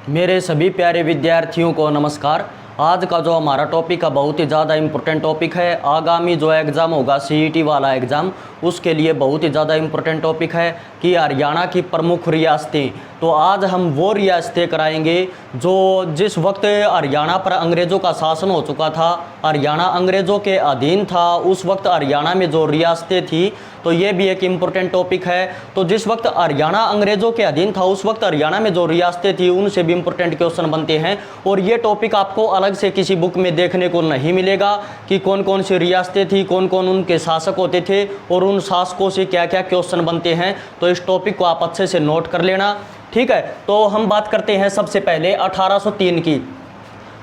मेरे सभी प्यारे विद्यार्थियों को नमस्कार। आज का जो हमारा टॉपिक है बहुत ही ज़्यादा इम्पोर्टेंट टॉपिक है। आगामी जो एग्ज़ाम होगा सीईटी वाला एग्ज़ाम, उसके लिए बहुत ही ज़्यादा इम्पोर्टेंट टॉपिक है कि हरियाणा की प्रमुख रियासतें। तो आज हम वो रियासतें कराएंगे जो जिस वक्त हरियाणा पर अंग्रेज़ों का शासन हो चुका था, हरियाणा अंग्रेज़ों के अधीन था, उस वक्त हरियाणा में जो रियासतें थी, तो ये भी एक इम्पोर्टेंट टॉपिक है। तो जिस वक्त हरियाणा अंग्रेज़ों के अधीन था, उस वक्त हरियाणा में जो रियासतें थी उनसे भी इम्पोर्टेंट क्वेश्चन बनते हैं। और ये टॉपिक आपको अलग से किसी बुक में देखने को नहीं मिलेगा कि कौन कौन सी रियासतें थी, कौन कौन उनके शासक होते थे और उन शासकों से क्या क्या क्वेश्चन बनते हैं। तो इस टॉपिक को आप अच्छे से नोट कर लेना, ठीक है। तो हम बात करते हैं सबसे पहले 1803 की।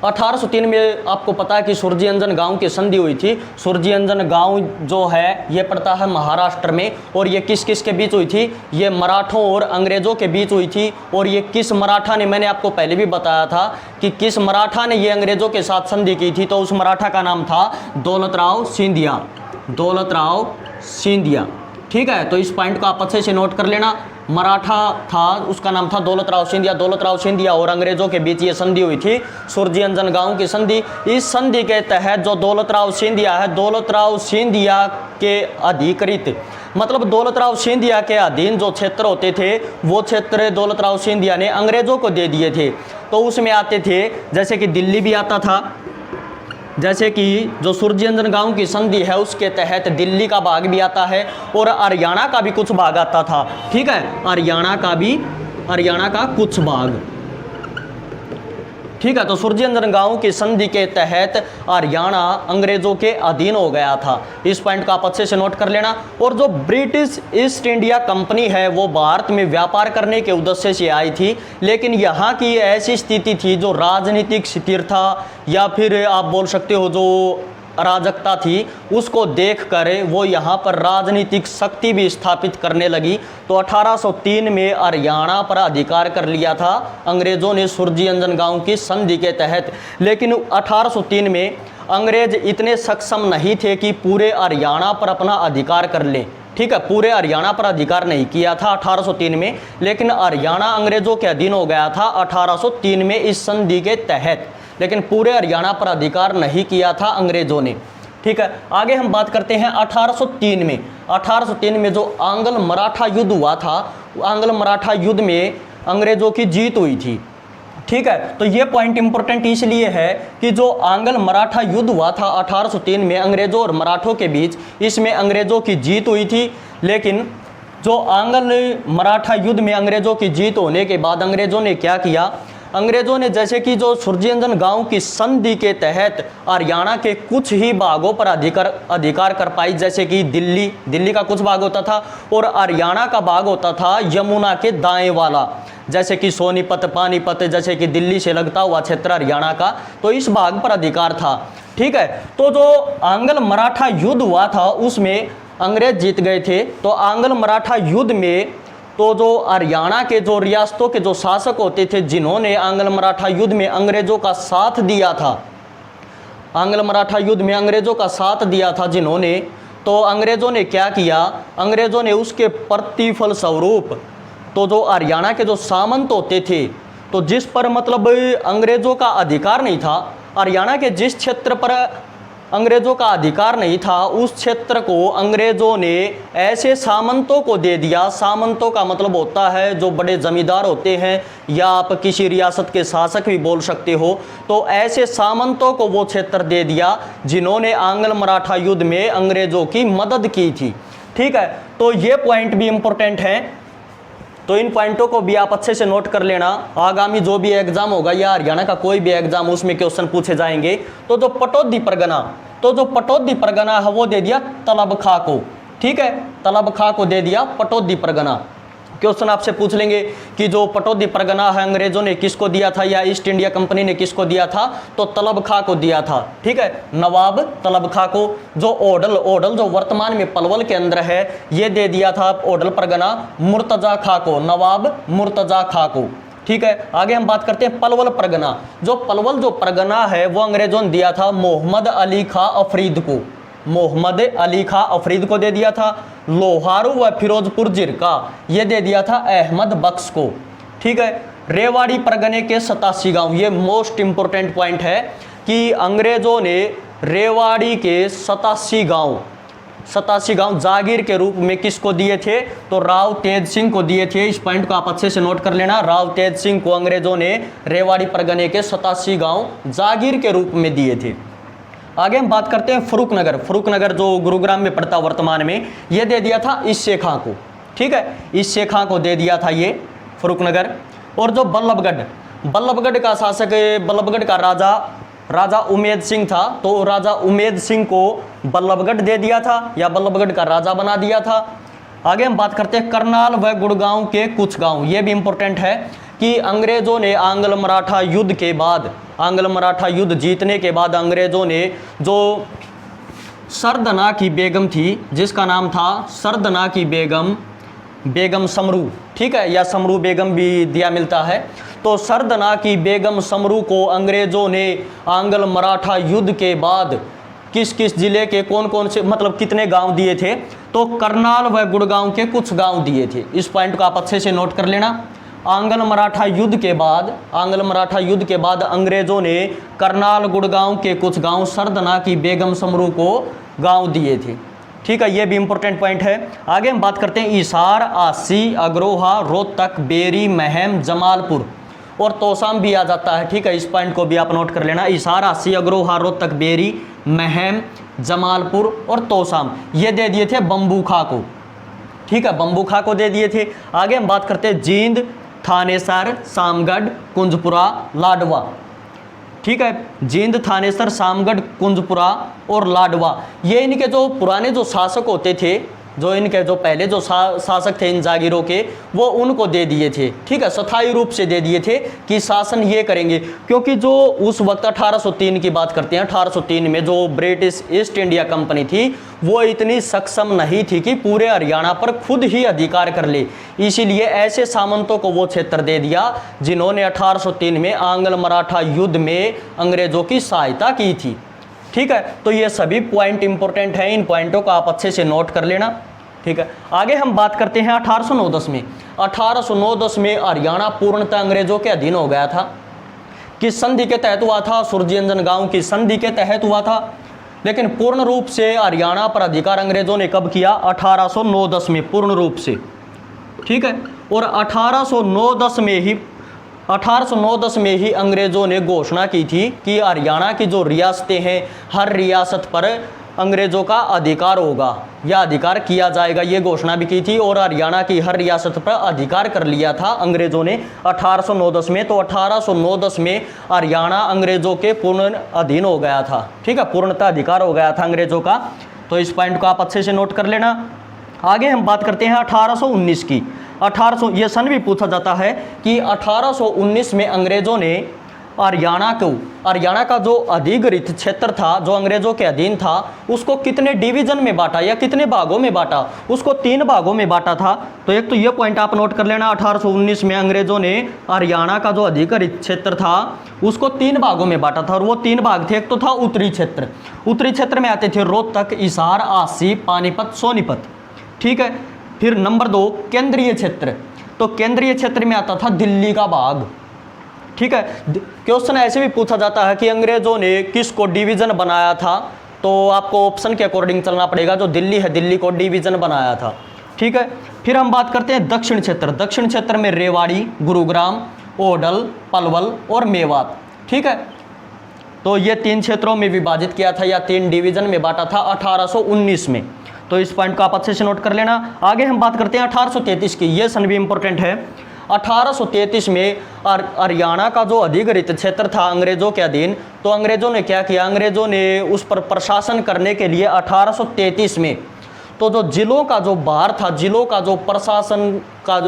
1803 में आपको पता है कि सुरजीअंजन गांव की संधि हुई थी। सुरजीअंजन गांव जो है ये पड़ता है महाराष्ट्र में, और ये किस किस के बीच हुई थी? ये मराठों और अंग्रेज़ों के बीच हुई थी। और ये किस मराठा ने, मैंने आपको पहले भी बताया था कि किस मराठा ने ये अंग्रेज़ों के साथ संधि की थी, तो उस मराठा का नाम था दौलतराव सिंधिया। दौलतराव सिंधिया, ठीक है। तो इस पॉइंट को आप अच्छे से नोट कर लेना। मराठा था, उसका नाम था दौलतराव सिंधिया। दौलतराव सिंधिया और अंग्रेज़ों के बीच ये संधि हुई थी, सुरजीअंजन गांव की संधि। इस संधि के तहत जो दौलतराव सिंधिया है, दौलतराव सिंधिया के अधिकृत, मतलब दौलतराव सिंधिया के अधीन जो क्षेत्र होते थे वो क्षेत्र दौलतराव सिंधिया ने अंग्रेज़ों को दे दिए थे। तो उसमें आते थे जैसे कि दिल्ली भी आता था, जैसे कि जो सुरजीअंजन गांव की संधि है उसके तहत दिल्ली का भाग भी आता है और हरियाणा का भी कुछ भाग आता था, ठीक है। हरियाणा का कुछ भाग, ठीक है। तो सुरजीअंजन गांव की संधि के तहत हरियाणा अंग्रेज़ों के अधीन हो गया था। इस पॉइंट को आप अच्छे से नोट कर लेना। और जो ब्रिटिश ईस्ट इंडिया कंपनी है वो भारत में व्यापार करने के उद्देश्य से आई थी, लेकिन यहाँ की ऐसी स्थिति थी जो राजनीतिक स्थिरता या फिर आप बोल सकते हो जो अराजकता थी, उसको देखकर वो यहाँ पर राजनीतिक शक्ति भी स्थापित करने लगी। तो 1803 में हरियाणा पर अधिकार कर लिया था अंग्रेज़ों ने सुरजीअंजन गांव की संधि के तहत। लेकिन 1803 में अंग्रेज इतने सक्षम नहीं थे कि पूरे हरियाणा पर अपना अधिकार कर लें, ठीक है। पूरे हरियाणा पर अधिकार नहीं किया था 1803 में, लेकिन हरियाणा अंग्रेज़ों के अधीन हो गया था 1803 में इस संधि के तहत, लेकिन पूरे हरियाणा पर अधिकार नहीं किया था अंग्रेज़ों ने, ठीक है। आगे हम बात करते हैं 1803 में। 1803 में जो आंग्ल मराठा युद्ध हुआ था, आंग्ल मराठा युद्ध में अंग्रेज़ों की जीत हुई थी, ठीक है। तो ये पॉइंट इंपॉर्टेंट इसलिए है कि जो आंग्ल मराठा युद्ध हुआ था 1803 में अंग्रेज़ों और मराठों के बीच, इसमें अंग्रेज़ों की जीत हुई थी। लेकिन जो आंग्ल मराठा युद्ध में अंग्रेज़ों की जीत होने के बाद अंग्रेज़ों ने क्या किया? अंग्रेज़ों ने जैसे कि जो सुरजीअंजन गांव की संधि के तहत हरियाणा के कुछ ही भागों पर अधिकार कर पाई, जैसे कि दिल्ली का कुछ भाग होता था और हरियाणा का भाग होता था यमुना के दाएं वाला, जैसे कि सोनीपत, पानीपत, जैसे कि दिल्ली से लगता हुआ क्षेत्र हरियाणा का, तो इस भाग पर अधिकार था, ठीक है। तो जो आंग्ल मराठा युद्ध हुआ था उसमें अंग्रेज जीत गए थे। तो आंग्ल मराठा युद्ध में तो जो हरियाणा के जो रियासतों के जो शासक होते थे जिन्होंने आंग्ल मराठा युद्ध में अंग्रेज़ों का साथ दिया था, आंग्ल मराठा युद्ध में अंग्रेज़ों का साथ दिया था जिन्होंने, तो अंग्रेज़ों ने क्या किया? अंग्रेज़ों ने उसके प्रतिफल स्वरूप तो जो हरियाणा के जो सामंत होते थे, तो जिस पर मतलब अंग्रेज़ों का अधिकार नहीं था, हरियाणा के जिस क्षेत्र पर अंग्रेज़ों का अधिकार नहीं था उस क्षेत्र को अंग्रेज़ों ने ऐसे सामंतों को दे दिया। सामंतों का मतलब होता है जो बड़े जमींदार होते हैं, या आप किसी रियासत के शासक भी बोल सकते हो। तो ऐसे सामंतों को वो क्षेत्र दे दिया जिन्होंने आंग्ल मराठा युद्ध में अंग्रेज़ों की मदद की थी, ठीक है। तो ये पॉइंट भी इम्पोर्टेंट है। तो इन पॉइंटों को भी आप अच्छे से नोट कर लेना। आगामी जो भी एग्जाम होगा या हरियाणा का कोई भी एग्जाम, उसमें क्वेश्चन पूछे जाएंगे। तो जो पटौदी परगना है वो दे दिया तलब खां को, ठीक है। तलब खां को दे दिया पटौदी परगना। क्वेश्चन आपसे पूछ लेंगे कि जो पटौदी परगना है अंग्रेज़ों ने किसको दिया था या ईस्ट इंडिया कंपनी ने किसको दिया था? तो तलब खां को दिया था, ठीक है, नवाब तलब खां को। जो ओडल जो वर्तमान में पलवल के अंदर है, ये दे दिया था ओडल परगना मुर्तजा खां को, नवाब मुर्तजा खां को, ठीक है। आगे हम बात करते हैं पलवल परगना। जो पलवल जो परगना है वो अंग्रेज़ों ने दिया था मोहम्मद अली खां अफरीद को, मोहम्मद अली खां अफरीद को दे दिया था। लोहारू व फिरोजपुर जिरका ये दे दिया था अहमद बख्श को, ठीक है। रेवाड़ी परगने के 87 गांव, ये मोस्ट इंपोर्टेंट पॉइंट है कि अंग्रेजों ने रेवाड़ी के 87 गांव जागीर के रूप में किसको दिए थे, तो राव तेज सिंह को दिए थे। इस पॉइंट को आप अच्छे से नोट कर लेना, राव तेज सिंह को अंग्रेजों ने रेवाड़ी परगने के 87 गांव जागीर के रूप में दिए थे। आगे हम बात करते हैं फर्रुखनगर जो गुरुग्राम में पड़ता वर्तमान में, ये दे दिया था ईसे खां को, ठीक है, ईसे खां को दे दिया था ये फर्रुखनगर। और जो बल्लभगढ़ का शासक, बल्लभगढ़ का राजा उमेद सिंह था, तो राजा उमेद सिंह को बल्लभगढ़ दे दिया था या बल्लभगढ़ का राजा बना दिया था। आगे हम बात करते हैं करनाल व गुड़गांव के कुछ गांव, ये भी इंपॉर्टेंट है कि अंग्रेजों ने आंग्ल मराठा युद्ध के बाद, आंग्ल मराठा युद्ध जीतने के बाद अंग्रेजों ने जो सरदना की बेगम थी, जिसका नाम था सरदना की बेगम समरू, ठीक है, या समरू बेगम भी दिया मिलता है, तो सरदना की बेगम समरू को अंग्रेजों ने आंग्ल मराठा युद्ध के बाद किस किस जिले के कौन से, मतलब कितने गांव दिए थे, तो करनाल व गुड़गांव के कुछ गांव दिए थे। इस पॉइंट को आप अच्छे से नोट कर लेना। आंग्ल मराठा युद्ध के बाद अंग्रेजों ने करनाल गुड़गांव के कुछ गांव सरदना की बेगम समरू को गांव दिए थे, ठीक है, ये भी इंपॉर्टेंट पॉइंट है। आगे हम बात करते हैं ईसार, आसी, अग्रोहा, रोहतक, बेरी, महम, जमालपुर और तोसाम भी आ जाता है, ठीक है, इस पॉइंट को भी आप नोट कर लेना। ईसार, आसी, अग्रोहा, रोहतक, बेरी, महम, जमालपुर और तोसाम, ये दे दिए थे बम्बू खां को, ठीक है, बम्बू खां को दे दिए थे। आगे हम बात करते हैं जींद, थानेसर, सामगढ़, कुंजपुरा, लाडवा, ठीक है, जींद, थानेसर, सामगढ़, कुंजपुरा और लाडवा, ये इनके जो पुराने जो शासक होते थे, जो इनके जो पहले जो शासक थे इन जागीरों के, वो उनको दे दिए थे, ठीक है, स्थायी रूप से दे दिए थे कि शासन ये करेंगे। क्योंकि जो उस वक्त 1803 की बात करते हैं, 1803 में जो ब्रिटिश ईस्ट इंडिया कंपनी थी वो इतनी सक्षम नहीं थी कि पूरे हरियाणा पर खुद ही अधिकार कर ले, इसीलिए ऐसे सामंतों को वो क्षेत्र दे दिया जिन्होंने 1803 में आंग्ल मराठा युद्ध में अंग्रेजों की सहायता की थी, ठीक है। तो ये सभी पॉइंट इंपॉर्टेंट हैं, इन पॉइंटों को आप अच्छे से नोट कर लेना, ठीक है। आगे हम बात करते हैं 1809-10 में। 1809-10 में हरियाणा पूर्णतः अंग्रेजों के अधीन हो गया था। किस संधि के तहत हुआ था? सुरजीअंजन गांव की संधि के तहत हुआ था। लेकिन पूर्ण रूप से हरियाणा पर अधिकार अंग्रेजों ने कब किया? 1809-10 में पूर्ण रूप से, ठीक है। और 1809-10 में ही अंग्रेजों ने घोषणा की थी कि हरियाणा की जो रियासतें हैं, हर रियासत पर अंग्रेजों का अधिकार होगा या अधिकार किया जाएगा, ये घोषणा भी की थी। और हरियाणा की हर रियासत पर अधिकार कर लिया था अंग्रेजों ने 1809-10 में। तो 1809-10 में हरियाणा अंग्रेजों के पूर्ण अधीन हो गया था, ठीक है, पूर्णतः अधिकार हो गया था अंग्रेजों का। तो इस पॉइंट को आप अच्छे से नोट कर लेना। आगे हम बात करते हैं 1819 की। 1800 ये सन भी पूछा जाता है कि 1819 में अंग्रेजों ने हरियाणा का जो अधिग्रहित क्षेत्र था, जो अंग्रेजों के अधीन था, उसको कितने डिवीजन में बांटा या कितने भागों में बांटा? उसको 3 भागों में बांटा था। तो एक तो ये पॉइंट आप नोट कर लेना, 1819 में अंग्रेजों ने हरियाणा का जो अधिग्रहित क्षेत्र था उसको 3 भागों में बांटा था। और वो 3 भाग थे, एक तो था उत्तरी क्षेत्र, उत्तरी क्षेत्र में आते थे रोहतक, हिसार, आसी, पानीपत, सोनीपत, ठीक है। फिर नंबर 2 केंद्रीय क्षेत्र, तो केंद्रीय क्षेत्र में आता था दिल्ली का भाग, ठीक है। क्वेश्चन ऐसे भी पूछा जाता है कि अंग्रेजों ने किसको डिवीजन बनाया था, तो आपको ऑप्शन के अकॉर्डिंग चलना पड़ेगा। जो दिल्ली है, दिल्ली को डिवीजन बनाया था, ठीक है। फिर हम बात करते हैं दक्षिण क्षेत्र। दक्षिण क्षेत्र में रेवाड़ी, गुरुग्राम, ओडल, पलवल और मेवात, ठीक है। तो ये 3 क्षेत्रों में विभाजित किया था या 3 डिवीजन में बांटा था 1819 में। तो इस पॉइंट को आप अच्छे से नोट कर लेना। आगे हम बात करते हैं 1833 की, ये सन भी इंपॉर्टेंट है। 1833 में हरियाणा का जो अधिग्रहित क्षेत्र था अंग्रेजों के अधीन, तो अंग्रेजों ने क्या किया? अंग्रेजों ने उस पर प्रशासन करने के लिए 1833 में तो जो जिलों का जो भार था, जिलों का जो प्रशासन का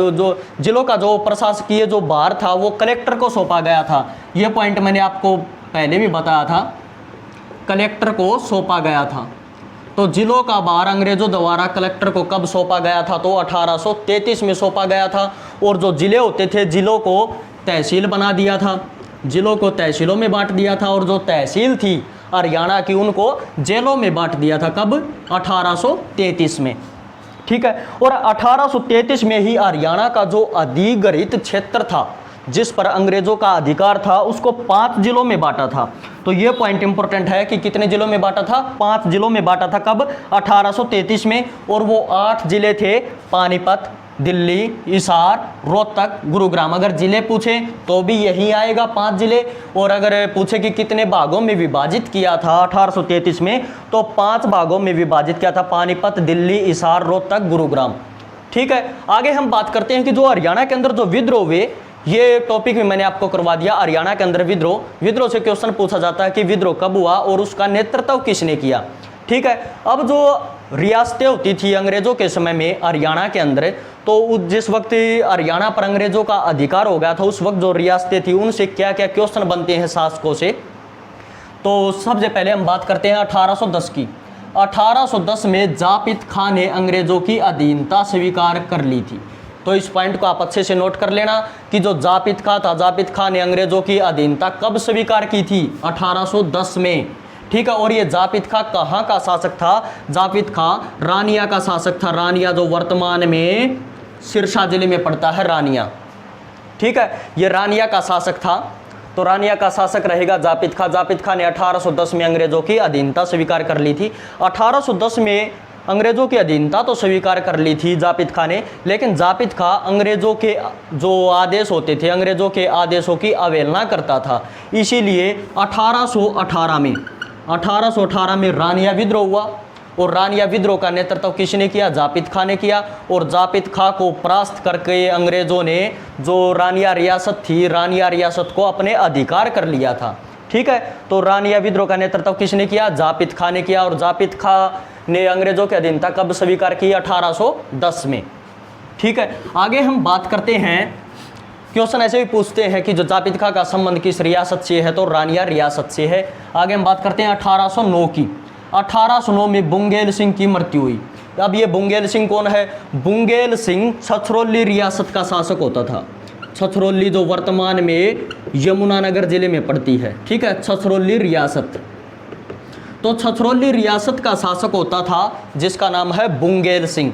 जिलों का जो प्रशासकीय जो भार था वो कलेक्टर को सौंपा गया था। ये पॉइंट मैंने आपको पहले भी बताया था, कलेक्टर को सौंपा गया था। तो जिलों का भार अंग्रेजों द्वारा कलेक्टर को कब सौंपा गया था? तो 1833 में सौंपा गया था। और जो जिले होते थे, जिलों को तहसील बना दिया था, जिलों को तहसीलों में बांट दिया था। और जो तहसील थी हरियाणा की, उनको जेलों में बांट दिया था। कब? 1833 में, ठीक है। और 1833 में ही हरियाणा का जो अधिग्रहित क्षेत्र था, जिस पर अंग्रेजों का अधिकार था उसको 5 जिलों में बांटा था। तो ये पॉइंट इंपॉर्टेंट है कि कितने जिलों में बांटा था, 5 जिलों में बांटा था। कब? 1833 में। और वो 8 जिले थे, पानीपत, दिल्ली, हिसार, रोहतक, गुरुग्राम। अगर जिले पूछे तो भी यही आएगा 5 जिले। और अगर पूछे कि कितने भागों में विभाजित किया था 1833 में, तो 5 भागों में विभाजित किया था, पानीपत, दिल्ली, हिसार, रोहतक, गुरुग्राम। ठीक है, आगे हम बात करते हैं कि जो हरियाणा के अंदर जो विद्रोह हुए, ये टॉपिक भी मैंने आपको करवा दिया। हरियाणा के अंदर विद्रोह से क्वेश्चन पूछा जाता है कि विद्रोह कब हुआ और उसका नेतृत्व किसने किया। ठीक है, अब जो रियासतें होती थी अंग्रेजों के समय में हरियाणा के अंदर, तो जिस वक्त हरियाणा पर अंग्रेजों का अधिकार हो गया था, उस वक्त जो रियासतें थी उनसे क्या क्या क्वेश्चन बनते हैं शासकों से। तो सबसे पहले हम बात करते हैं 1810 की। 1810 में जापित खां ने अंग्रेजों की अधीनता स्वीकार कर ली थी। तो इस पॉइंट को आप अच्छे से नोट कर लेना कि जो जापित खां था, जापित खां ने अंग्रेजों की अधीनता कब स्वीकार की थी? 1810 में। ठीक है, और ये जापित खां कहाँ का शासक था? जापित खां रानिया का शासक था। रानिया जो वर्तमान में सिरसा जिले में पड़ता है, रानिया। ठीक है, ये रानिया का शासक था। तो रानिया का शासक रहेगा जापित खां। जापित खां ने 1810 में अंग्रेजों की अधीनता स्वीकार कर ली थी। 1810 में अंग्रेजों की अधीनता तो स्वीकार कर ली थी जापित खां ने, लेकिन जापित खां अंग्रेजों के जो आदेश होते थे, अंग्रेजों के आदेशों की अवहेलना करता था। इसीलिए 1818 में रानिया विद्रोह हुआ। और रानिया विद्रोह का नेतृत्व किसने किया? जापित खां ने किया। और जापित खां को परास्त करके अंग्रेजों ने जो रानिया रियासत थी, रानिया रियासत को अपने अधिकार कर लिया था। ठीक है, तो रानिया विद्रोह का नेतृत्व किसने किया? जापित खां ने किया। और जापित खां ने अंग्रेजों की अधीनता कब स्वीकार की? 1810 में। ठीक है, आगे हम बात करते हैं, क्वेश्चन ऐसे भी पूछते हैं कि जो जापित खां का संबंध किस रियासत से है, तो रानिया रियासत से है। आगे हम बात करते हैं 1809 की। 1809 में बुंगेल सिंह की मृत्यु हुई। अब ये बुंगेल सिंह कौन है? बुंगेल सिंह छछरौली रियासत का शासक होता था। छछरौली जो वर्तमान में यमुनानगर जिले में पड़ती है। ठीक है, छछरौली रियासत। तो छछरौली रियासत का शासक होता था जिसका नाम है बुंगेल सिंह।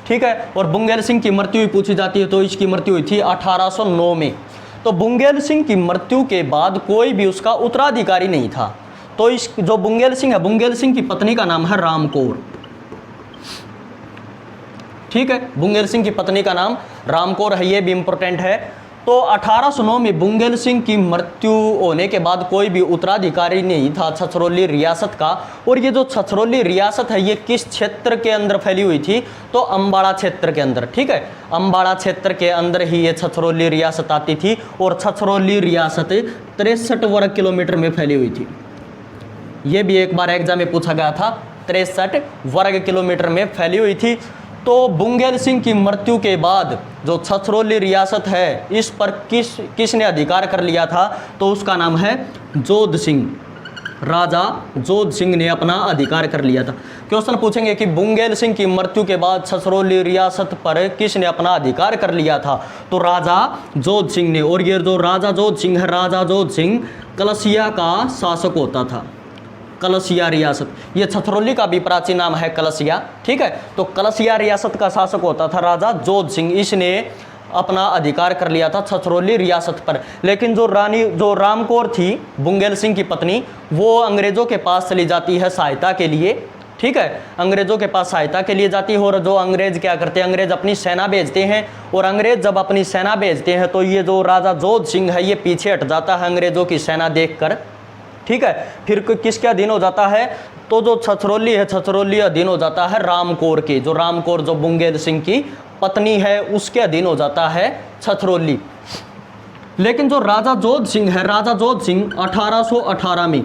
ठीक है, और बुंगेल सिंह की मृत्यु भी पूछी जाती है, तो इसकी मृत्यु हुई थी 1809 में। तो बुंगेल सिंह की मृत्यु के बाद कोई भी उसका उत्तराधिकारी नहीं था। तो इस जो बुंगेल सिंह है, बुंगेल सिंह की पत्नी का नाम है रामकौर। ठीक है, बुंगेल सिंह की पत्नी का नाम रामकौर है, ये भी इंपॉर्टेंट है। तो 1809 में बुंगेल सिंह की मृत्यु होने के बाद कोई भी उत्तराधिकारी नहीं था छछरौली रियासत का। और ये जो छछरौली रियासत है, ये किस क्षेत्र के अंदर फैली हुई थी? तो अम्बाड़ा क्षेत्र के अंदर। ठीक है, अम्बाड़ा क्षेत्र के अंदर ही ये छछरौली रियासत आती थी। और छछरौली रियासत 63 वर्ग किलोमीटर में फैली हुई थी। ये भी एक बार एग्जाम में पूछा गया था, 63 वर्ग किलोमीटर में फैली हुई थी। तो बुंगेल सिंह की मृत्यु के बाद जो छछरौली रियासत है, इस पर किसने अधिकार कर लिया था? तो उसका नाम है जोध सिंह। राजा जोध सिंह ने अपना अधिकार कर लिया था। क्वेश्चन पूछेंगे कि बुंगेल सिंह की मृत्यु के बाद छछरौली रियासत पर किसने अपना अधिकार कर लिया था? तो राजा जोध सिंह ने। और ये जो राजा जोध सिंह है, राजा जोध सिंह कलसिया का शासक होता था। कलसिया रियासत, ये छछरौली का भी प्राचीन नाम है कलसिया। ठीक है, तो कलसिया रियासत का शासक होता था राजा जोध सिंह। इसने अपना अधिकार कर लिया था छछरौली रियासत पर। लेकिन जो रामकौर थी, बुंगेल सिंह की पत्नी, वो अंग्रेजों के पास चली जाती है सहायता के लिए। ठीक है, अंग्रेजों के पास सहायता के लिए जाती है। और जो अंग्रेज क्या करते हैं, अंग्रेज अपनी सेना भेजते हैं। और अंग्रेज जब अपनी सेना भेजते हैं तो ये जो राजा जोध सिंह है, ये पीछे हट जाता है अंग्रेजों की सेना देखकर। ठीक है, फिर किसके अधीन हो जाता है? तो जो छछरौली है, छछरौली अधीन हो जाता है रामकौर के। जो रामकौर जो बुंगेल सिंह की पत्नी है, उसके अधीन हो जाता है छछरौली। लेकिन जो राजा जोध सिंह है, राजा जोध सिंह 1818 में,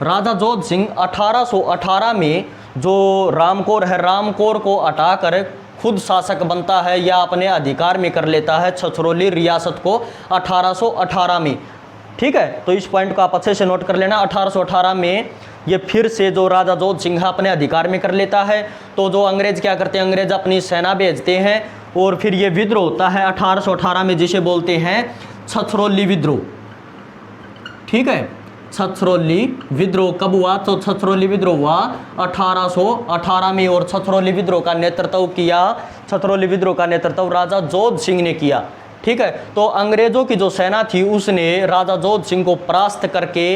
राजा जोध सिंह 1818 में जो रामकौर है, रामकौर को हटाकर खुद शासक बनता है या अपने अधिकार में कर लेता है छछरौली रियासत को 1818 में। ठीक है, तो इस पॉइंट को आप अच्छे से नोट कर लेना। 1818 में ये फिर से जो राजा जोध सिंह अपने अधिकार में कर लेता है। तो जो अंग्रेज क्या करते हैं, अंग्रेज अपनी सेना भेजते हैं और फिर ये विद्रोह होता है 1818 में, जिसे बोलते हैं छछरौली विद्रोह। ठीक है, छछरौली विद्रोह कब हुआ? तो छछरौली विद्रोह हुआ 1818 में। और छछरौली विद्रोह का नेतृत्व राजा जोध सिंह ने किया। ठीक है। तो अंग्रेजों की जो सेना थी उसने राजा जोध सिंह को परास्त करके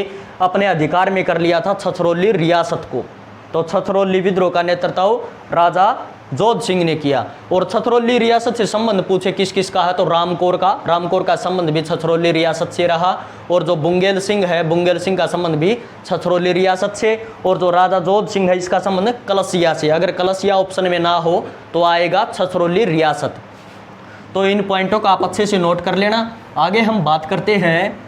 अपने अधिकार में कर लिया था छछरौली रियासत को। तो छछरौली विद्रोह का नेतृत्व राजा जोध सिंह ने किया। और छछरौली रियासत से संबंध पूछे किस किस का है, तो रामकोर का संबंध भी छछरौली रियासत से रहा। और जो बुंगेल सिंह है, बुंगेल सिंह का संबंध भी छछरौली रियासत से। और जो राजा जोध सिंह है इसका संबंध कलसिया से। अगर कलसिया ऑप्शन में ना हो तो आएगा छछरौली रियासत। तो इन पॉइंटों का आप अच्छे से नोट कर लेना। आगे हम बात करते हैं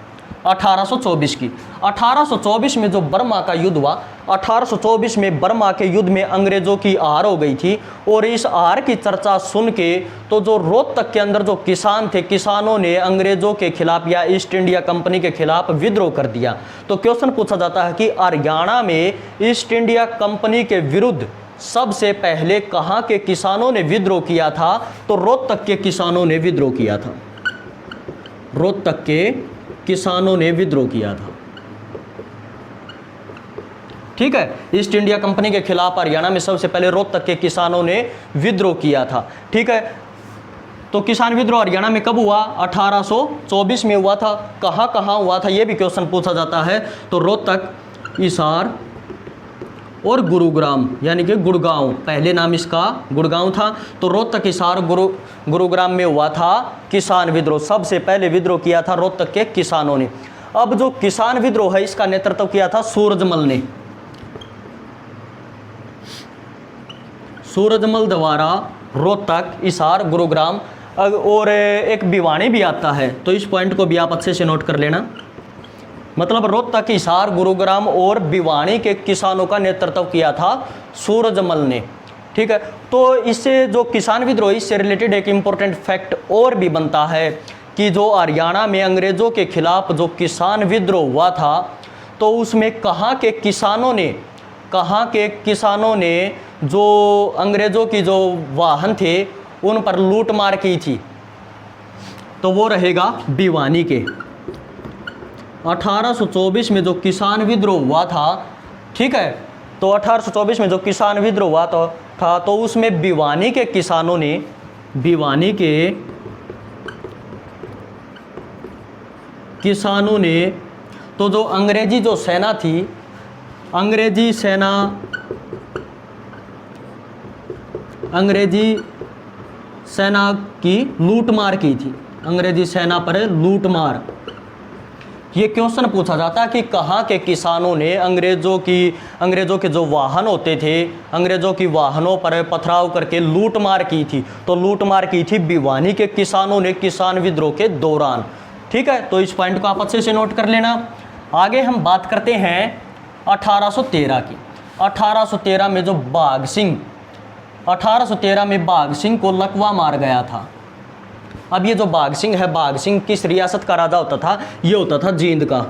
1824 की। 1824 में जो बर्मा का युद्ध हुआ, 1824 में बर्मा के युद्ध में अंग्रेजों की हार हो गई थी। और इस हार की चर्चा सुन के तो जो रोहतक के अंदर जो किसान थे, किसानों ने अंग्रेजों के खिलाफ या ईस्ट इंडिया कंपनी के खिलाफ विद्रोह कर दिया। तो क्वेश्चन पूछा जाता है कि हरियाणा में ईस्ट इंडिया कंपनी के विरुद्ध सबसे पहले कहाँ के किसानों ने विद्रोह किया था, तो रोहतक के किसानों ने विद्रोह किया था। रोहतक के किसानों ने विद्रोह किया था। ठीक है, ईस्ट इंडिया कंपनी के खिलाफ हरियाणा में सबसे पहले रोहतक के किसानों ने विद्रोह किया था। ठीक है, तो किसान विद्रोह हरियाणा में कब हुआ? 1824 में हुआ था। कहाँ कहाँ हुआ था ये भी क्वेश्चन पूछा जाता है। तो रोहतक, हिसार और गुरुग्राम, यानी कि गुड़गांव, पहले नाम इसका गुड़गांव था। तो रोहतक, हिसार, गुरुग्राम में हुआ था किसान विद्रोह। सबसे पहले विद्रोह किया था रोहतक के किसानों ने। अब जो किसान विद्रोह है इसका नेतृत्व किया था सूरजमल ने। सूरजमल द्वारा रोहतक, हिसार, गुरुग्राम और एक भिवानी भी आता है। तो इस पॉइंट को भी आप अच्छे से नोट कर लेना। मतलब रोहतक, हिसार, गुरुग्राम और भिवानी के किसानों का नेतृत्व किया था सूरजमल ने। ठीक है, तो इससे जो किसान विद्रोह, इससे रिलेटेड एक इम्पोर्टेंट फैक्ट और भी बनता है कि जो हरियाणा में अंग्रेजों के खिलाफ जो किसान विद्रोह हुआ था, तो उसमें कहाँ के किसानों ने जो अंग्रेजों की जो वाहन थे उन पर लूटमार की थी, तो वो रहेगा भिवानी के। 1824 में जो किसान विद्रोह हुआ था, ठीक है, तो 1824 में जो किसान विद्रोह हुआ था तो उसमें भिवानी के किसानों ने, तो जो अंग्रेजी जो सेना थी, अंग्रेजी सेना की लूटमार की थी। अंग्रेजी सेना पर लूटमार, ये क्वेश्चन पूछा जाता है कि कहाँ के किसानों ने अंग्रेजों के जो वाहन होते थे, अंग्रेजों की वाहनों पर पथराव करके लूटमार की थी। तो लूटमार की थी भिवानी के किसानों ने किसान विद्रोह के दौरान। ठीक है, तो इस पॉइंट को आप अच्छे से नोट कर लेना। आगे हम बात करते हैं 1813 की। 1813 में जो बाघ सिंह, 1813 में बाघ सिंह को लकवा मार गया था। अब ये जो बाघ सिंह है, बाघ सिंह किस रियासत का राजा होता था? ये होता था जींद का।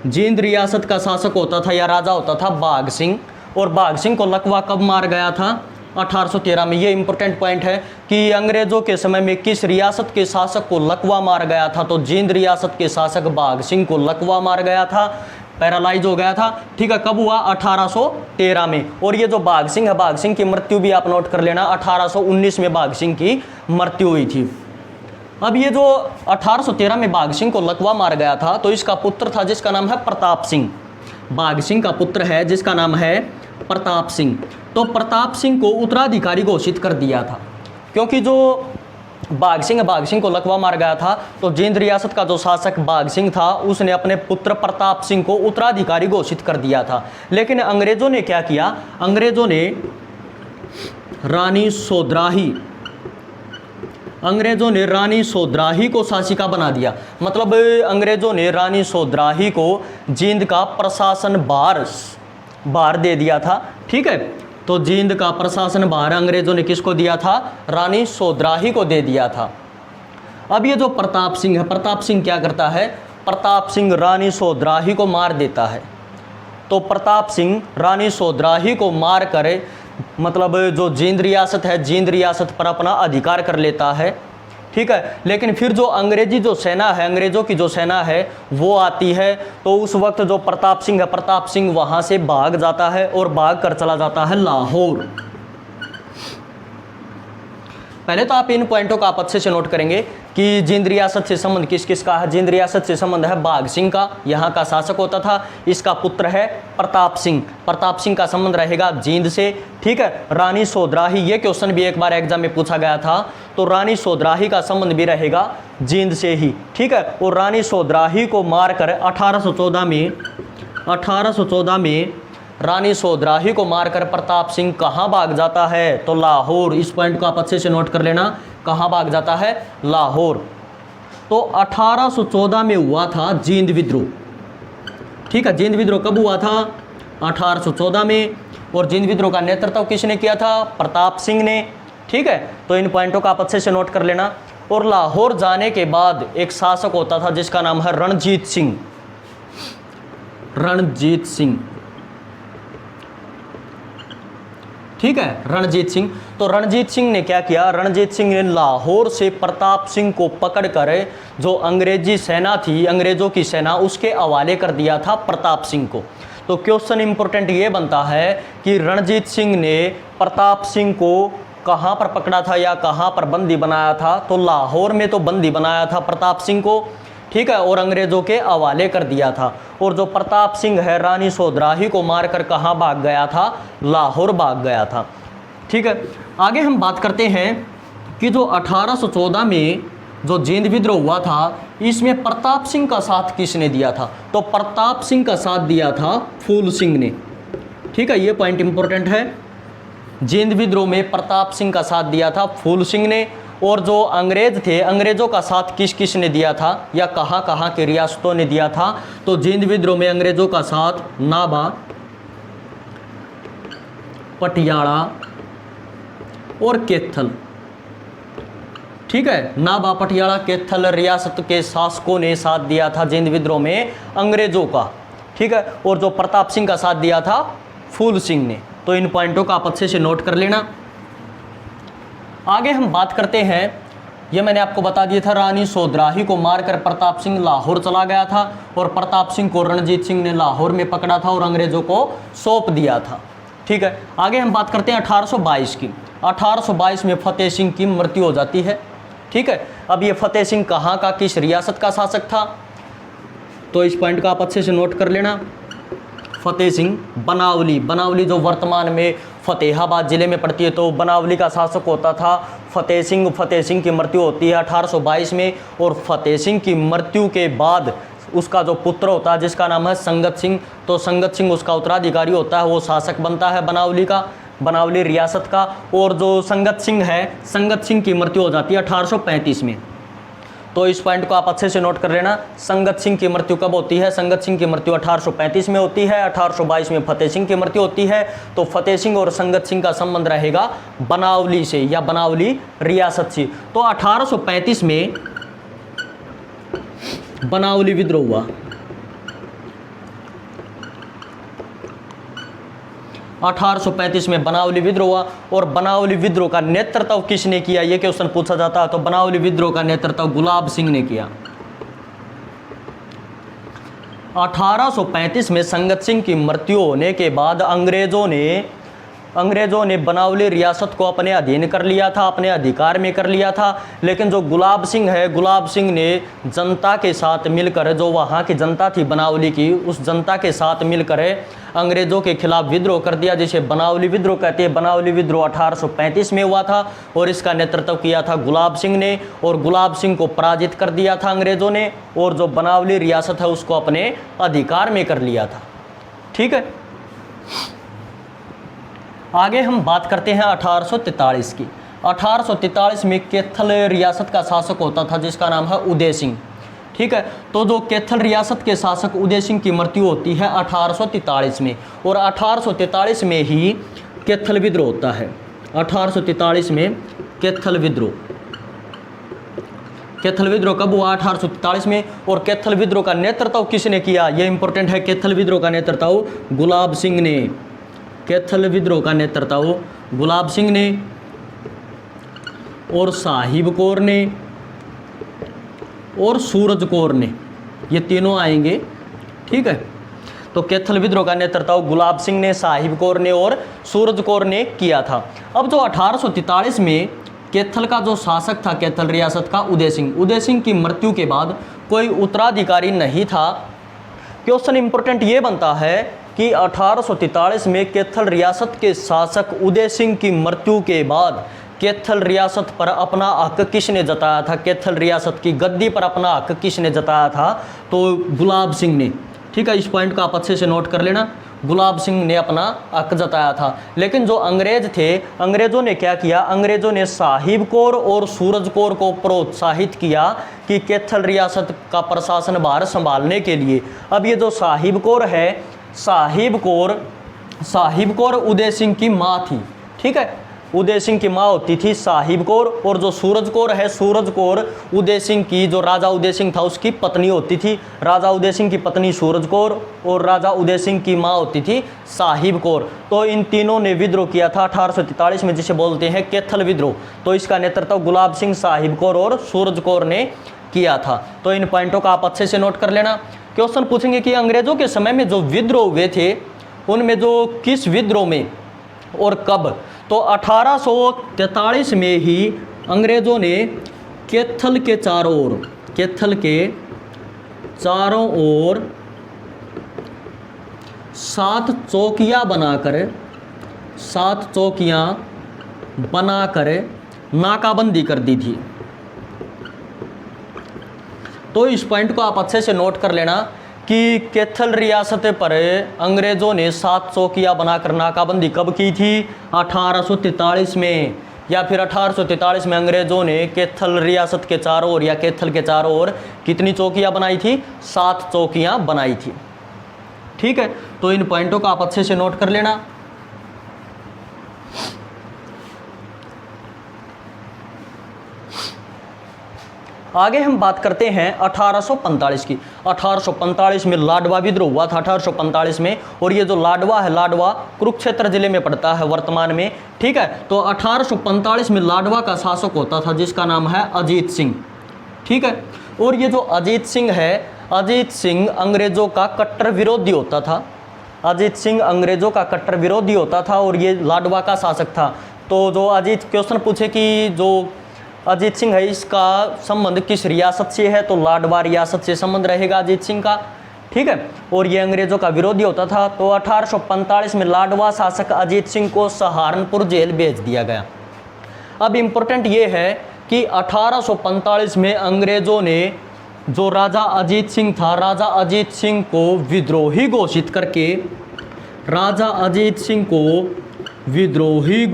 जींद रियासत का शासक होता था या राजा होता था बाघ सिंह। और बाघ सिंह को लकवा कब मार गया था? 1813 में। ये इंपॉर्टेंट पॉइंट है कि अंग्रेजों के समय में किस रियासत के शासक को लकवा मार गया था? तो जींद रियासत के शासक बाघ सिंह को लकवा मार गया था, पैरालाइज हो गया था। ठीक है, कब हुआ? 1813 में। और ये जो बाघ सिंह है, बाघ सिंह की मृत्यु भी आप नोट कर लेना। 1819 में बाघ सिंह की मृत्यु हुई थी। अब ये जो 1813 में बाघ सिंह को लकवा मार गया था, तो इसका पुत्र था जिसका नाम है प्रताप सिंह। बाघ सिंह का पुत्र है जिसका नाम है प्रताप सिंह। तो प्रताप सिंह को उत्तराधिकारी घोषित कर दिया था, क्योंकि जो बाघ सिंह को लकवा मार गया था, तो जींद रियासत का जो शासक बाघ सिंह था उसने अपने पुत्र प्रताप सिंह को उत्तराधिकारी घोषित कर दिया था। लेकिन अंग्रेजों ने क्या किया? अंग्रेजों ने रानी सोद्राही को शासिका बना दिया। मतलब अंग्रेजों ने रानी सोद्राही को जींद का प्रशासन भार दे दिया था। ठीक है, तो जींद का प्रशासन भार अंग्रेजों ने किसको दिया था? रानी सोद्राही को दे दिया था। अब ये जो प्रताप सिंह है, प्रताप सिंह क्या करता है? प्रताप सिंह रानी सोद्राही को मार देता है। तो प्रताप सिंह रानी सोद्राही को मार कर मतलब जो जींद रियासत है, जींद रियासत पर अपना अधिकार कर लेता है। ठीक है, लेकिन फिर जो अंग्रेजी जो सेना है, अंग्रेजों की जो सेना है वो आती है। तो उस वक्त जो प्रताप सिंह है, प्रताप सिंह वहाँ से भाग जाता है और भाग कर चला जाता है लाहौर। पहले तो आप इन पॉइंटों का आप अच्छे से नोट करेंगे कि जींद रियासत से संबंध किस किस का है। जींद रियासत से संबंध है बाघ सिंह का, यहाँ का शासक होता था, इसका पुत्र है प्रताप सिंह। प्रताप सिंह का संबंध रहेगा जींद से, ठीक है। रानी सोधराही, ये क्वेश्चन भी एक बार एग्जाम में पूछा गया था, तो रानी सोधराही का संबंध भी रहेगा जींद से ही, ठीक है। और रानी सोधराही को मारकर 1814 में रानी सोधराही को मारकर प्रताप सिंह कहाँ भाग जाता है, तो लाहौर। इस पॉइंट को आप अच्छे से नोट कर लेना, कहाँ भाग जाता है, लाहौर। तो 1814 में हुआ था जींद विद्रोह, ठीक है। जींद विद्रोह कब हुआ था, 1814 में। और जींद विद्रोह का नेतृत्व किसने किया था, प्रताप सिंह ने, ठीक है। तो इन पॉइंटों का आप अच्छे से नोट कर लेना। और लाहौर जाने के बाद एक शासक होता था जिसका नाम है रणजीत सिंह। रणजीत सिंह, ठीक है, रणजीत सिंह। तो रणजीत सिंह ने क्या किया, रणजीत सिंह ने लाहौर से प्रताप सिंह को पकड़कर जो अंग्रेजी सेना थी, अंग्रेजों की सेना, उसके हवाले कर दिया था प्रताप सिंह को। तो क्वेश्चन इंपॉर्टेंट ये बनता है कि रणजीत सिंह ने प्रताप सिंह को कहाँ पर पकड़ा था या कहाँ पर बंदी बनाया था, तो लाहौर में तो बंदी बनाया था प्रताप सिंह को, ठीक है, और अंग्रेजों के हवाले कर दिया था। और जो प्रताप सिंह है रानी सोधराही को मारकर कहाँ भाग गया था, लाहौर भाग गया था, ठीक है। आगे हम बात करते हैं कि जो 1814 में जो जींद विद्रोह हुआ था, इसमें प्रताप सिंह का साथ किसने दिया था, तो प्रताप सिंह का साथ दिया था फूल सिंह ने, ठीक है। ये पॉइंट इंपॉर्टेंट है। जींद विद्रोह में प्रताप सिंह का साथ दिया था फूल सिंह ने। और जो अंग्रेज थे, अंग्रेजों का साथ किस किस ने दिया था या कहाँ कहाँ के रियासतों ने दिया था, तो जींद विद्रोह में अंग्रेजों का साथ नाभा, पटियाला और कैथल, ठीक है। नाभा, पटियाला, कैथल रियासत के शासकों ने साथ दिया था जींद विद्रोह में अंग्रेजों का, ठीक है। और जो प्रताप सिंह का साथ दिया था फूल सिंह ने। तो इन पॉइंटों का आप अच्छे से नोट कर लेना। आगे हम बात करते हैं, ये मैंने आपको बता दिया था, रानी सोधराही को मारकर प्रताप सिंह लाहौर चला गया था और प्रताप सिंह को रणजीत सिंह ने लाहौर में पकड़ा था और अंग्रेजों को सौंप दिया था, ठीक है। आगे हम बात करते हैं 1822 की। 1822 में फतेह सिंह की मृत्यु हो जाती है, ठीक है। अब ये फतेह सिंह कहाँ का, किस रियासत का शासक था, तो इस पॉइंट का आप अच्छे से नोट कर लेना। फतेह सिंह बनावली, बनावली जो वर्तमान में फतेहाबाद जिले में पड़ती है, तो बनावली का शासक होता था फतेह सिंह। फतेह सिंह की मृत्यु होती है 1822 में। और फतेह सिंह की मृत्यु के बाद उसका जो पुत्र होता है जिसका नाम है संगत सिंह, तो संगत सिंह उसका उत्तराधिकारी होता है, वो शासक बनता है बनावली का, बनावली रियासत का। और जो संगत सिंह है, संगत सिंह की मृत्यु हो जाती है 1835 में। तो इस पॉइंट को आप अच्छे से नोट कर लेना। संगत सिंह की मृत्यु कब होती है, संगत सिंह की मृत्यु 1835 में होती है। 1822 में फतेह सिंह की मृत्यु होती है। तो फतेह सिंह और संगत सिंह का संबंध रहेगा बनावली से या बनावली रियासत से। तो 1835 में बनावली विद्रोह हुआ। 1835 में बनावली विद्रोह हुआ। और बनावली विद्रोह का नेतृत्व किसने किया, ये क्वेश्चन पूछा जाता है। तो बनावली विद्रोह का नेतृत्व गुलाब सिंह ने किया। 1835 में संगत सिंह की मृत्यु होने के बाद अंग्रेजों ने बनावली रियासत को अपने अधीन कर लिया था, अपने अधिकार में कर लिया था। लेकिन जो गुलाब सिंह है, गुलाब सिंह ने जनता के साथ मिलकर, जो वहाँ की जनता थी बनावली की, उस जनता के साथ मिलकर अंग्रेजों के खिलाफ विद्रोह कर दिया, जिसे बनावली विद्रोह कहते हैं। बनावली विद्रोह 1835 में हुआ था और इसका नेतृत्व किया था गुलाब सिंह ने। और गुलाब सिंह को पराजित कर दिया था अंग्रेजों ने, और जो बनावली रियासत है उसको अपने अधिकार में कर लिया था, ठीक है। आगे हम बात करते हैं 1843 की। 1843 में कैथल रियासत का शासक होता था जिसका नाम है उदय सिंह, ठीक है। तो जो कैथल रियासत के शासक उदय सिंह की मृत्यु होती है 1843 में। और 1843 में ही कैथल विद्रोह होता है। 1843 में कैथल विद्रोह कब हुआ, 1843 में। और कैथल विद्रोह का नेतृत्व किसने किया, यह इंपॉर्टेंट है। कैथल विद्रोह का नेतृत्व गुलाब सिंह ने, कैथल विद्रोह का नेतृत्व गुलाब सिंह ने और साहिब कौर ने और सूरज कौर ने, ये तीनों आएंगे, ठीक है। तो कैथल विद्रोह का नेतृत्व गुलाब सिंह ने, साहिब कौर ने और सूरज कौर ने किया था। अब जो 1843 में कैथल का जो शासक था कैथल रियासत का उदय सिंह की मृत्यु के बाद कोई उत्तराधिकारी नहीं था। क्वेश्चन इंपॉर्टेंट ये बनता है कि 1843 में कैथल रियासत के शासक उदय सिंह की मृत्यु के बाद कैथल रियासत पर अपना हक किसने जताया था, कैथल रियासत की गद्दी पर अपना हक किसने जताया था, तो गुलाब सिंह ने। ठीक है, इस पॉइंट को आप अच्छे से नोट कर लेना, गुलाब सिंह ने अपना हक जताया था। लेकिन जो अंग्रेज थे, अंग्रेजों ने क्या किया, अंग्रेजों ने साहिब कौर और सूरज कौर को प्रोत्साहित किया कि कैथल रियासत का प्रशासन भार संभालने के लिए। अब ये जो साहिब कौर है, साहिब कौर उदय सिंह की माँ थी। ठीक है, उदय सिंह की माँ होती थी साहिब कौर, और जो सूरज कौर है, सूरज कौर उदय सिंह की, जो राजा उदय सिंह था उसकी पत्नी होती थी। राजा उदय सिंह की पत्नी सूरज कौर और राजा उदय सिंह की माँ होती थी साहिब कौर। तो इन तीनों ने विद्रोह किया था 1843 में, जिसे बोलते हैं कैथल विद्रोह। तो इसका नेतृत्व गुलाब सिंह, साहिब कौर और सूरज कौर ने किया था। तो इन पॉइंटों का आप अच्छे से नोट कर लेना। क्वेश्चन पूछेंगे कि अंग्रेजों के समय में जो विद्रोह हुए थे, उनमें जो किस विद्रोह में और कब, तो 1843 में ही अंग्रेजों ने कैथल के चारों ओर 7 चौकियां बनाकर नाकाबंदी कर दी थी। तो इस पॉइंट को आप अच्छे से नोट कर लेना कि कैथल रियासत पर अंग्रेज़ों ने 7 चौकियां बनाकर नाकाबंदी कब की थी, 1843 में। या फिर 1843 में अंग्रेज़ों ने कैथल रियासत के चारों ओर या कैथल के चारों ओर कितनी चौकियां बनाई थी, 7 चौकियां बनाई थी। ठीक है, तो इन पॉइंटों को आप अच्छे से नोट कर लेना। आगे हम बात करते हैं 1845 की। 1845 में लाडवा विद्रोह हुआ था 1845 में, और ये जो लाडवा है, लाडवा कुरुक्षेत्र जिले में पड़ता है वर्तमान में। ठीक है, तो 1845 में लाडवा का शासक होता था जिसका नाम है अजीत सिंह। ठीक है, और ये जो अजीत सिंह है, अजीत सिंह अंग्रेजों का कट्टर विरोधी होता था। अजीत सिंह अंग्रेजों का कट्टर विरोधी होता था और ये लाडवा का शासक था। तो जो अजीत, क्वेश्चन पूछे कि जो अजीत सिंह है इसका संबंध किस रियासत से है, तो लाडवा रियासत से संबंध रहेगा अजीत सिंह का। ठीक है, और ये अंग्रेजों का विरोधी होता था। तो 1845 में लाडवा शासक अजीत सिंह को सहारनपुर जेल भेज दिया गया। अब इम्पोर्टेंट ये है कि 1845 में अंग्रेजों ने जो राजा अजीत सिंह था, राजा अजीत सिंह को विद्रोही घोषित करके, राजा अजीत सिंह को विद्रोही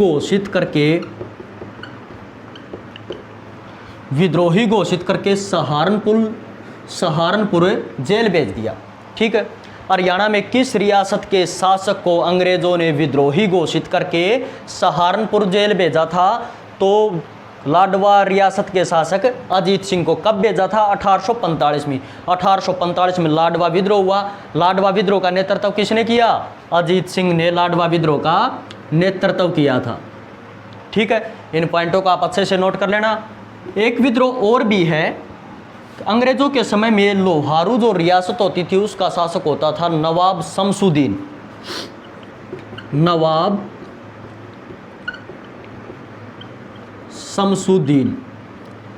घोषित करके सहारनपुर जेल भेज दिया। ठीक है, हरियाणा में किस रियासत के शासक को अंग्रेजों ने विद्रोही घोषित करके सहारनपुर जेल भेजा था, तो लाडवा रियासत के शासक अजीत सिंह को। कब भेजा था, 1845 में। 1845 में लाडवा विद्रोह हुआ। लाडवा विद्रोह का नेतृत्व किसने किया, अजीत सिंह ने लाडवा विद्रोह का नेतृत्व किया था। ठीक है, इन पॉइंटों को आप अच्छे से नोट कर लेना। एक विद्रोह और भी है, अंग्रेजों के समय में लोहारू जो रियासत होती थी उसका शासक होता था नवाब शमसुद्दीन। नवाब शमसुद्दीन।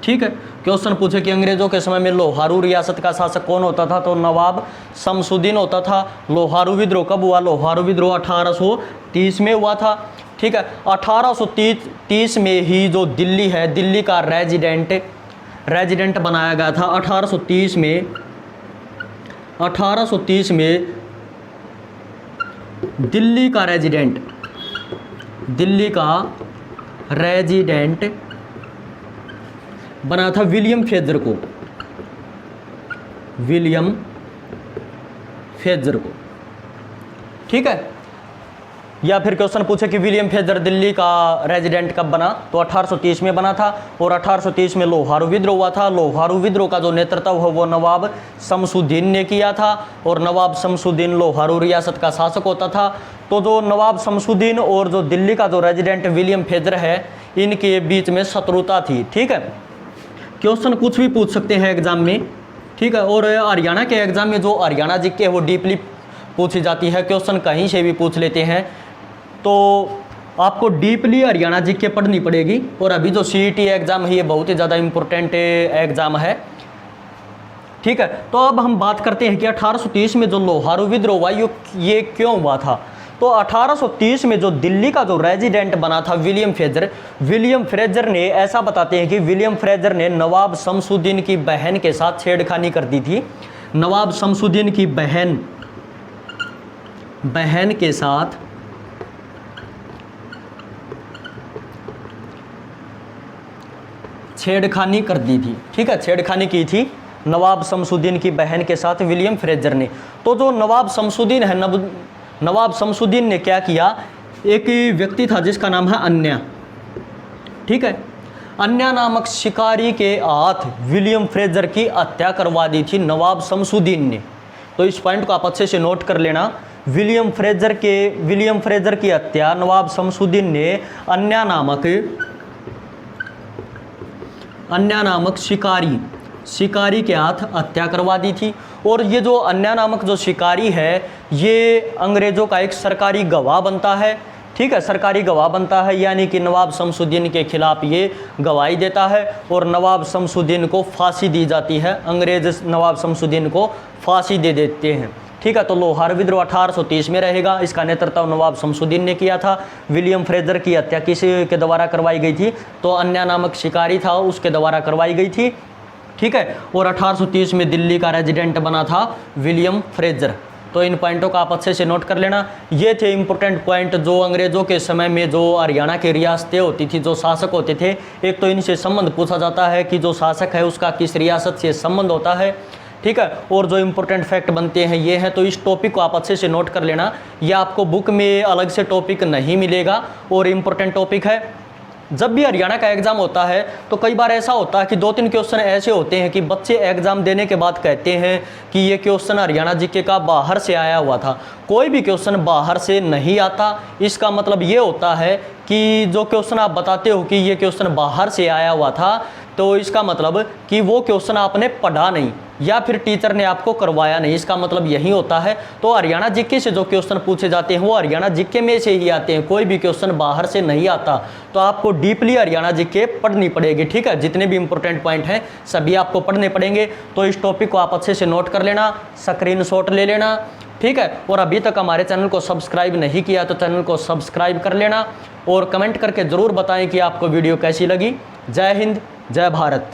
ठीक है, क्वेश्चन पूछे कि अंग्रेजों के समय में लोहारू रियासत का शासक कौन होता था, तो नवाब शमसुद्दीन होता था। लोहारू विद्रोह कब हुआ, लोहारू विद्रोह 1830 में हुआ था। ठीक है, 1830 में ही जो दिल्ली है, दिल्ली का रेजिडेंट बनाया गया था। 1830 में दिल्ली का रेजिडेंट बना था विलियम फेजर को। ठीक है, या फिर क्वेश्चन पूछे कि विलियम फेजर दिल्ली का रेजिडेंट कब बना, तो 1830 में बना था। और 1830 में लोहारू विद्रोह हुआ था। लोहारू विद्रोह का जो नेतृत्व है वो नवाब शमसुद्दीन ने किया था, और नवाब शमसुद्दीन लोहारू रियासत का शासक होता था। तो जो नवाब शमसुद्दीन और जो दिल्ली का जो रेजिडेंट विलियम फेजर है, इनके बीच में शत्रुता थी। ठीक है, क्वेश्चन कुछ भी पूछ सकते हैं एग्जाम में। ठीक है, और हरियाणा के एग्जाम में जो हरियाणा जीके है वो डीपली पूछी जाती है, क्वेश्चन कहीं से भी पूछ लेते हैं। तो आपको डीपली हरियाणा जीके पढ़नी पड़ेगी। और अभी जो सीईटी एग्जाम है ये बहुत ही ज़्यादा इंपॉर्टेंट एग्जाम है, ठीक है। तो अब हम बात करते हैं कि 1830 में जो लोहारू विद्रोह हुआ ये क्यों हुआ था। तो 1830 में जो दिल्ली का जो रेजिडेंट बना था विलियम फ्रेजर ने, ऐसा बताते हैं कि विलियम फ्रेजर ने नवाब शमसुद्दीन की बहन के साथ छेड़खानी कर दी थी। नवाब शमसुद्दीन की बहन के साथ छेड़खानी कर दी थी, ठीक है, छेड़खानी की थी नवाब शमसुद्दीन की बहन के साथ विलियम फ्रेजर ने। तो जो नवाब शमसुद्दीन है, नवाब शमसुद्दीन ने क्या किया, एक व्यक्ति था जिसका नाम है अन्या, ठीक है, अन्या नामक शिकारी के हाथ विलियम फ्रेजर की हत्या करवा दी थी नवाब शमसुद्दीन ने। तो इस पॉइंट को आप अच्छे से नोट कर लेना। विलियम फ्रेजर की हत्या नवाब शमसुद्दीन ने अन्या नामक शिकारी के हाथ हत्या करवा दी थी। और ये जो अन्या नामक जो शिकारी है ये अंग्रेज़ों का एक सरकारी गवाह बनता है, ठीक है, सरकारी गवाह बनता है, यानी कि नवाब शमसुद्दीन के खिलाफ ये गवाही देता है और नवाब शमसुद्दीन को फांसी दी जाती है। अंग्रेज नवाब शमसुद्दीन को फांसी दे देते हैं, ठीक है। तो लोहार विद्रोह 1830 में रहेगा। इसका नेतृत्व नवाब शमसुद्दीन ने किया था। विलियम फ्रेजर की हत्या किसी के द्वारा करवाई गई थी, तो अन्या नामक शिकारी था उसके द्वारा करवाई गई थी, ठीक है। और 1830 में दिल्ली का रेजिडेंट बना था विलियम फ्रेजर। तो इन पॉइंटों का आप अच्छे से नोट कर लेना। ये थे इंपॉर्टेंट पॉइंट जो अंग्रेज़ों के समय में जो हरियाणा की रियासतें होती थी, जो शासक होते थे, एक तो इनसे संबंध पूछा जाता है कि जो शासक है उसका किस रियासत से संबंध होता है, ठीक है। और जो इंपॉर्टेंट फैक्ट बनते हैं ये हैं। तो इस टॉपिक को आप अच्छे से नोट कर लेना। यह आपको बुक में अलग से टॉपिक नहीं मिलेगा और इम्पोर्टेंट टॉपिक है। जब भी हरियाणा का एग्ज़ाम होता है तो कई बार ऐसा होता है कि 2-3 क्वेश्चन ऐसे होते हैं कि बच्चे एग्ज़ाम देने के बाद कहते हैं कि ये क्वेश्चन हरियाणा जीके का बाहर से आया हुआ था। कोई भी क्वेश्चन बाहर से नहीं आता, इसका मतलब ये होता है कि जो क्वेश्चन आप बताते हो कि ये क्वेश्चन बाहर से आया हुआ था, तो इसका मतलब कि वो क्वेश्चन आपने पढ़ा नहीं या फिर टीचर ने आपको करवाया नहीं, इसका मतलब यही होता है। तो हरियाणा जीके से जो क्वेश्चन पूछे जाते हैं वो हरियाणा जीके में से ही आते हैं, कोई भी क्वेश्चन बाहर से नहीं आता। तो आपको डीपली हरियाणा जीके पढ़नी पड़ेगी, ठीक है। जितने भी इंपॉर्टेंट पॉइंट हैं सभी आपको पढ़ने पड़ेंगे। तो इस टॉपिक को आप अच्छे से नोट कर लेना, स्क्रीनशॉट ले लेना, ठीक है। और अभी तक हमारे चैनल को सब्सक्राइब नहीं किया तो चैनल को सब्सक्राइब कर लेना और कमेंट करके ज़रूर बताएं कि आपको वीडियो कैसी लगी। जय हिंद, जय भारत।